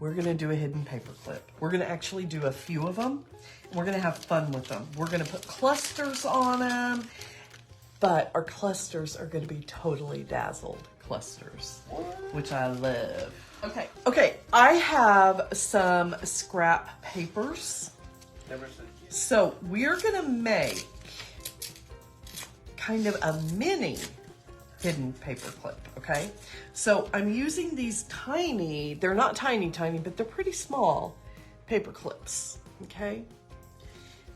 we're gonna do a hidden paper clip. We're gonna actually do a few of them. And we're gonna have fun with them. We're gonna put clusters on them, but our clusters are gonna be totally dazzled clusters, which I love. Okay, I have some scrap papers. So we're gonna make kind of a mini hidden paper clip, okay? So I'm using these tiny, they're not tiny, but they're pretty small paper clips, okay?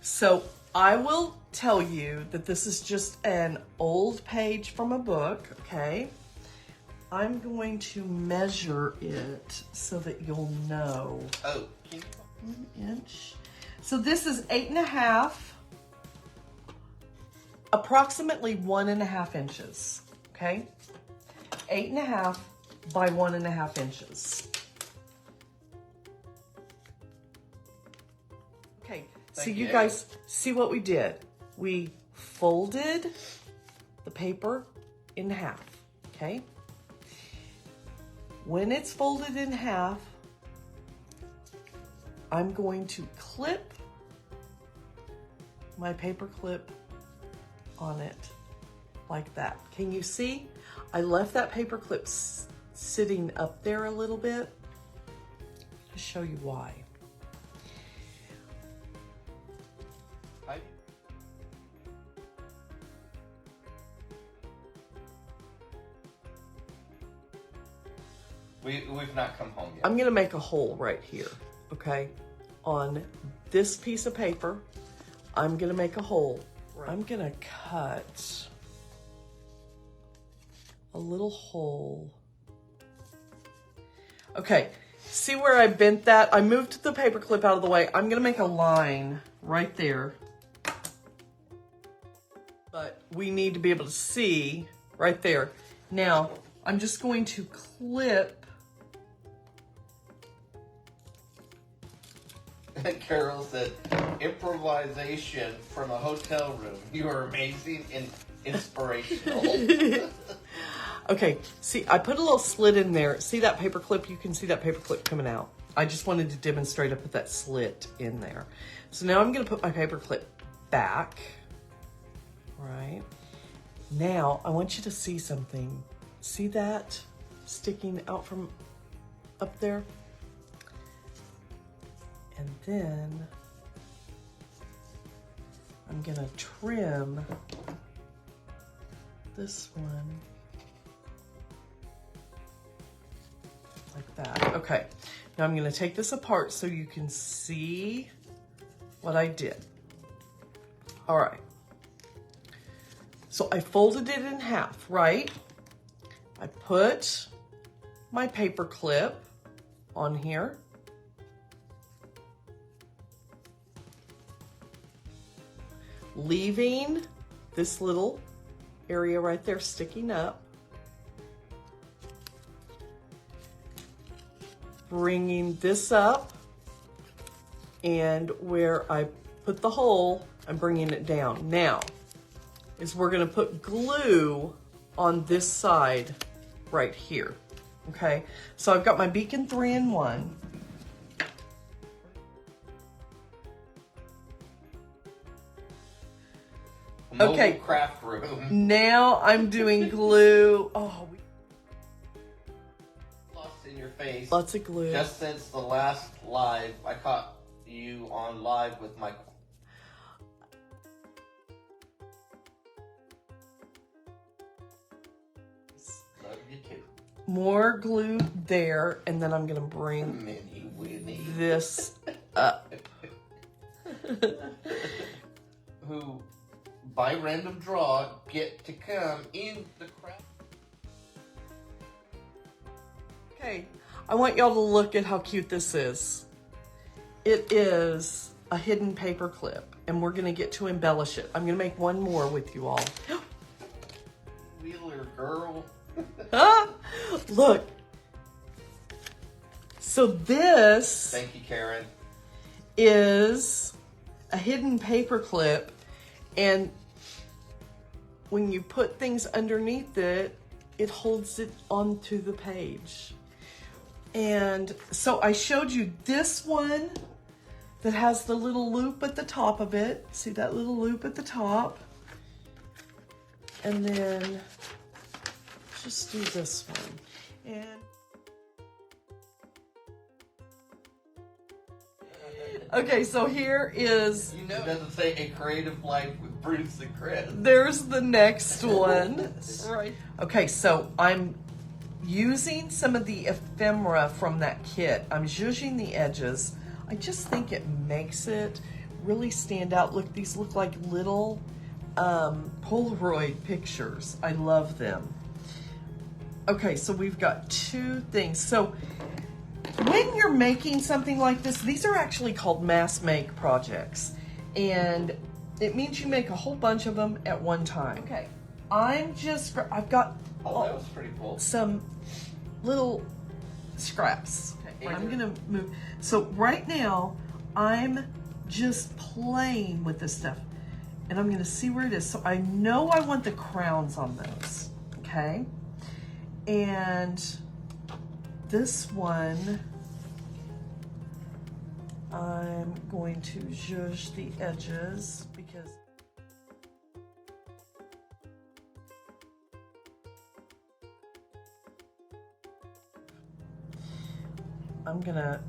So I will tell you that this is just an old page from a book, okay? I'm going to measure it so that you'll know. Oh. 1 inch. So this is 8.5, approximately 1.5 inches, okay? 8.5 by 1.5 inches. Okay, so you guys see what we did? We folded the paper in half, okay? When it's folded in half, I'm going to clip my paper clip on it like that. Can you see? I left that paper clip sitting up there a little bit to show you why. We've not come home yet. I'm gonna make a hole right here, okay? On this piece of paper, I'm gonna make a hole. I'm gonna cut a little hole. Okay, see where I bent that? I moved the paper clip out of the way. I'm gonna make a line right there. But we need to be able to see right there. Now, I'm just going to clip. Carol said, improvisation from a hotel room. You are amazing and inspirational. Okay, see, I put a little slit in there. See that paper clip? You can see that paper clip coming out. I just wanted to demonstrate I put that slit in there. So now I'm gonna put my paper clip back, right? Now, I want you to see something. See that sticking out from up there? And then I'm gonna trim this one like that. Okay, now I'm gonna take this apart so you can see what I did. All right, so I folded it in half, right? I put my paper clip on here. Leaving this little area right there sticking up. Bringing this up, and where I put the hole, I'm bringing it down. Now, is we're gonna put glue on this side right here, okay? So I've got my Beacon 3-in-1. Okay. Craft room. Now I'm doing glue. Oh, Lots in your face. Lots of glue. Just since the last live, I caught you on live with my. Love you too. More glue there, and then I'm gonna bring Minnie Winnie. this up. Who, by random draw, get to come in the craft. Okay, I want y'all to look at how cute this is. It is a hidden paper clip, and we're gonna get to embellish it. I'm gonna make one more with you all. Wheeler girl. Ah, look. So this Thank you, Karen. is a hidden paper clip, and when you put things underneath it, it holds it onto the page. And so I showed you this one that has the little loop at the top of it. See that little loop at the top? And then just do this one. And okay, so here is, You know, it doesn't say A Creative Life with Bruce and Kris. there's the next one. Right. Okay, so I'm using some of the ephemera from that kit. I'm zhuzhing the edges. I just think it makes it really stand out. Look, these look like little Polaroid pictures. I love them. Okay, so we've got two things. So when you're making something like this, these are actually called mass make projects. And it means you make a whole bunch of them at one time. Okay, I've got Oh, that was pretty cool. some little scraps. Okay, I'm gonna move. So right now, I'm just playing with this stuff. And I'm gonna see where it is. So I know I want the crowns on those, okay? And this one, I'm going to zhuzh the edges because I'm gonna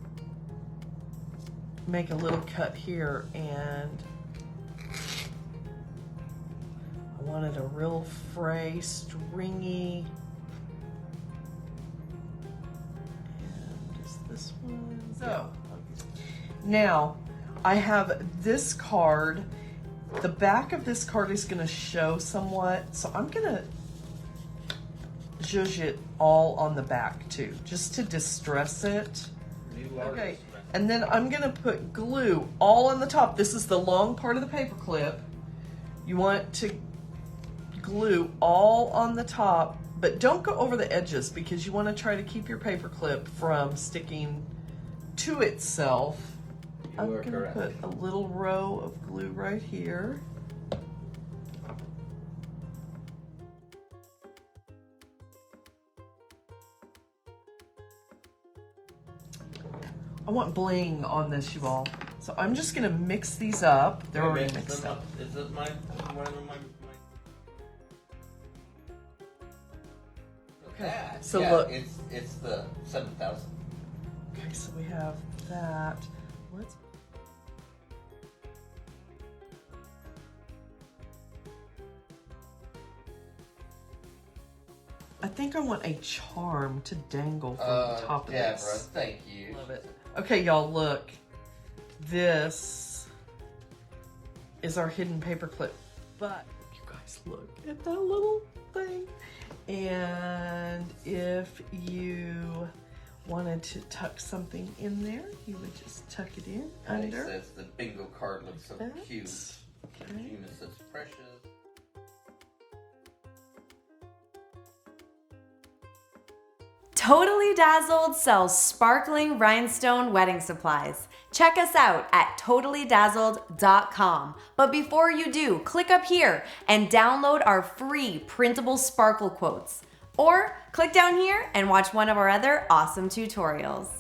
make a little cut here, and I wanted a real fray, stringy. And is this one? So now I have this card. The back of this card is going to show somewhat, so I'm going to zhuzh it all on the back too, just to distress it. Okay, and then I'm going to put glue all on the top. This is the long part of the paper clip. You want to glue all on the top, but don't go over the edges because you want to try to keep your paper clip from sticking to itself. I'm going to put a little row of glue right here. I want bling on this, you all. So I'm just going to mix these up. They're already mixed up. Is it one of my Okay, yeah, so yeah, look. It's the 7,000. Okay, so we have that. Let's. I think I want a charm to dangle from the top of Deborah, this. thank you. Love it. Okay, y'all, look. This is our hidden paper clip. But you guys look at that little thing. And if you wanted to tuck something in there, you would just tuck it in Honey under. says the bingo card looks so That. cute. Okay. Gina says precious. Totally Dazzled sells sparkling rhinestone wedding supplies. Check us out at totallydazzled.com. But before you do, click up here and download our free Printable Sparkle Quotes. Or click down here and watch one of our other awesome tutorials.